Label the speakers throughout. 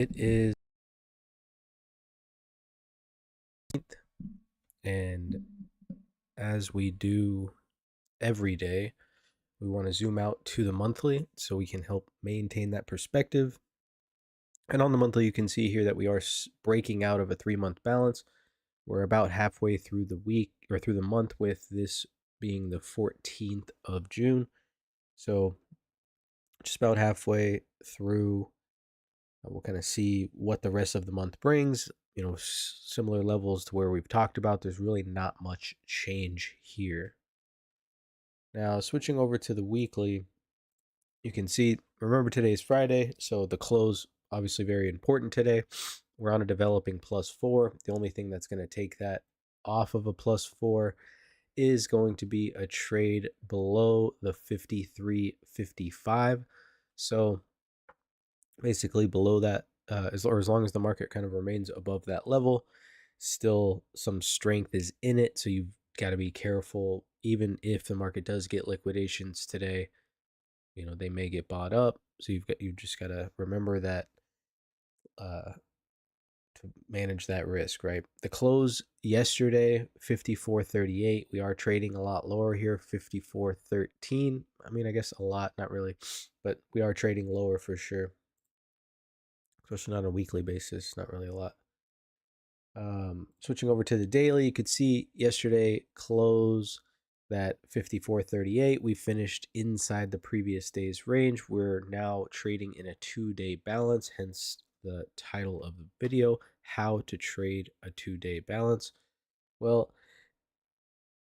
Speaker 1: It is, and as we do every day, we want to zoom out to the monthly so we can help maintain that perspective. And on the monthly, you can see here that we are breaking out of a 3-month balance. We're about halfway through the week or through the month, with this being the 14th of June. So just about halfway through. We'll kind of see what the rest of the month brings. Similar levels to where we've talked about. There's really not much change here. Now, switching over to the weekly, you can see, remember today is Friday, so the close obviously very important today. We're on a developing +4. The only thing that's going to take that off of a +4 is going to be a trade below the 53.55. So basically below that, as long as the market kind of remains above that level, still some strength is in it. So you've got to be careful, even if the market does get liquidations today. They may get bought up. So you've just got to remember that, to manage that risk, right? The close yesterday, 54.38. We are trading a lot lower here, 54.13. I mean, I guess a lot, not really, but we are trading lower for sure, especially on a weekly basis. Not really a lot. Switching over to the daily, you could see yesterday close that 54.38. We finished inside the previous day's range. We're now trading in a 2-day balance, hence the title of the video, how to trade a 2-day balance. Well,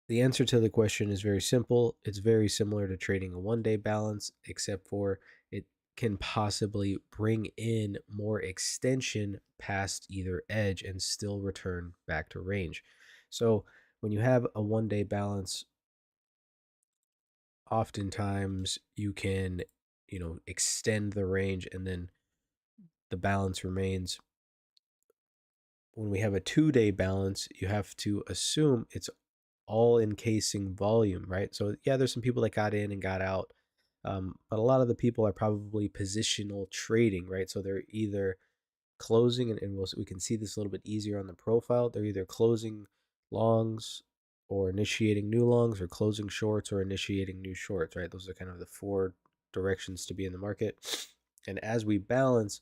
Speaker 1: the answer to the question is very simple. It's very similar to trading a 1-day balance, except for it can possibly bring in more extension past either edge and still return back to range. So when you have a 1-day balance, oftentimes you can, extend the range and then the balance remains. When we have a 2-day balance, you have to assume it's all encasing volume, right? So yeah, there's some people that got in and got out, but a lot of the people are probably positional trading, right? So they're either closing, and we can see this a little bit easier on the profile. They're either closing longs or initiating new longs, or closing shorts or initiating new shorts, right? Those are kind of the 4 directions to be in the market. And as we balance,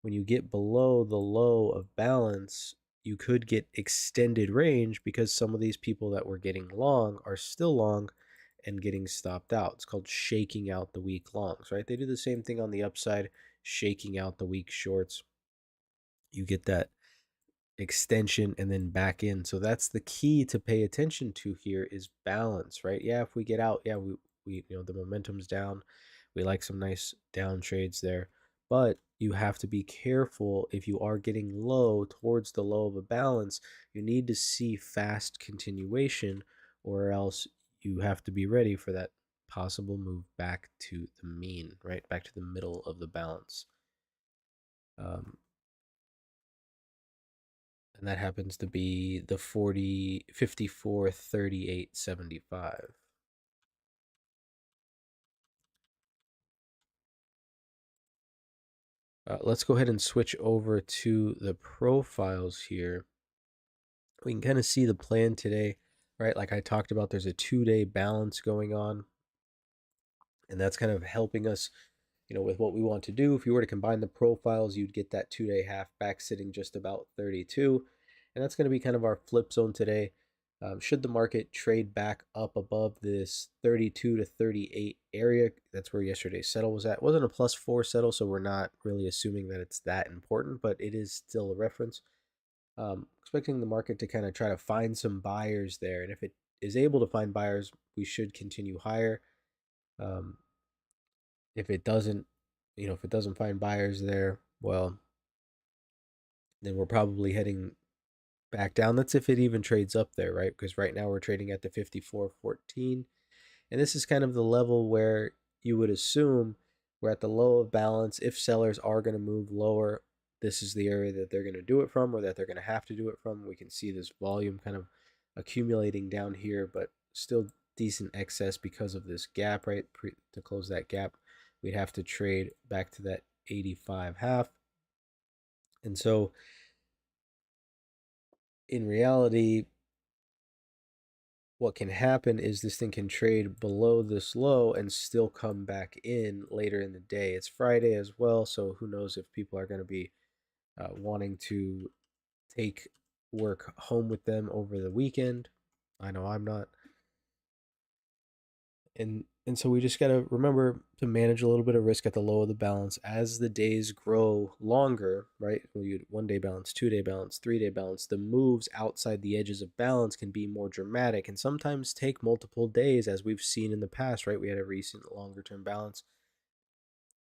Speaker 1: when you get below the low of balance, you could get extended range because some of these people that were getting long are still long and getting stopped out. It's called shaking out the weak longs, right? They do the same thing on the upside, shaking out the weak shorts. You get that extension and then back in. So that's the key to pay attention to here, is balance, right? Yeah, if we get out, yeah, we the momentum's down. We like some nice down trades there. But you have to be careful. If you are getting low towards the low of a balance, you need to see fast continuation, or else you have to be ready for that possible move back to the mean, right? Back to the middle of the balance. Um, and that happens to be the 54.38.75. Let's go ahead and switch over to the profiles here. We can kind of see the plan today, right? Like I talked about, there's a 2-day balance going on, and that's kind of helping us, with what we want to do. If you were to combine the profiles, you'd get that 2-day half back sitting just about 32. And that's going to be kind of our flip zone today. Should the market trade back up above this 32 to 38 area, that's where yesterday's settle was at. It wasn't a +4 settle, so we're not really assuming that it's that important, but it is still a reference. Expecting the market to kind of try to find some buyers there. And if it is able to find buyers, we should continue higher. Um, if it doesn't, if it doesn't find buyers there, well, then we're probably heading back down. That's if it even trades up there, right? Because right now we're trading at the 54.14. And this is kind of the level where you would assume we're at the low of balance. If sellers are going to move lower, this is the area that they're going to do it from, or that they're going to have to do it from. We can see this volume kind of accumulating down here, but still decent excess because of this gap, right? To close that gap, we'd have to trade back to that 85 half. And so in reality, what can happen is this thing can trade below this low and still come back in later in the day. It's Friday as well, so who knows if people are going to be wanting to take work home with them over the weekend. I know I'm not. And so we just got to remember to manage a little bit of risk at the low of the balance as the days grow longer, right? We 1 day balance, 2 day balance, 3 day balance. The moves outside the edges of balance can be more dramatic and sometimes take multiple days, as we've seen in the past, right? We had a recent longer term balance.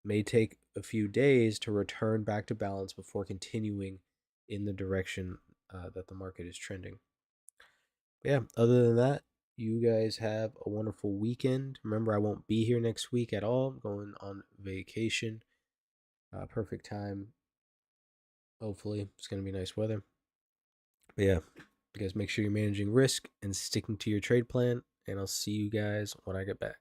Speaker 1: May take a few days to return back to balance before continuing in the direction that the market is trending. Yeah, other than that, you guys have a wonderful weekend. Remember, I won't be here next week at all. I'm going on vacation. Perfect time. Hopefully, it's going to be nice weather. But yeah, you guys make sure you're managing risk and sticking to your trade plan. And I'll see you guys when I get back.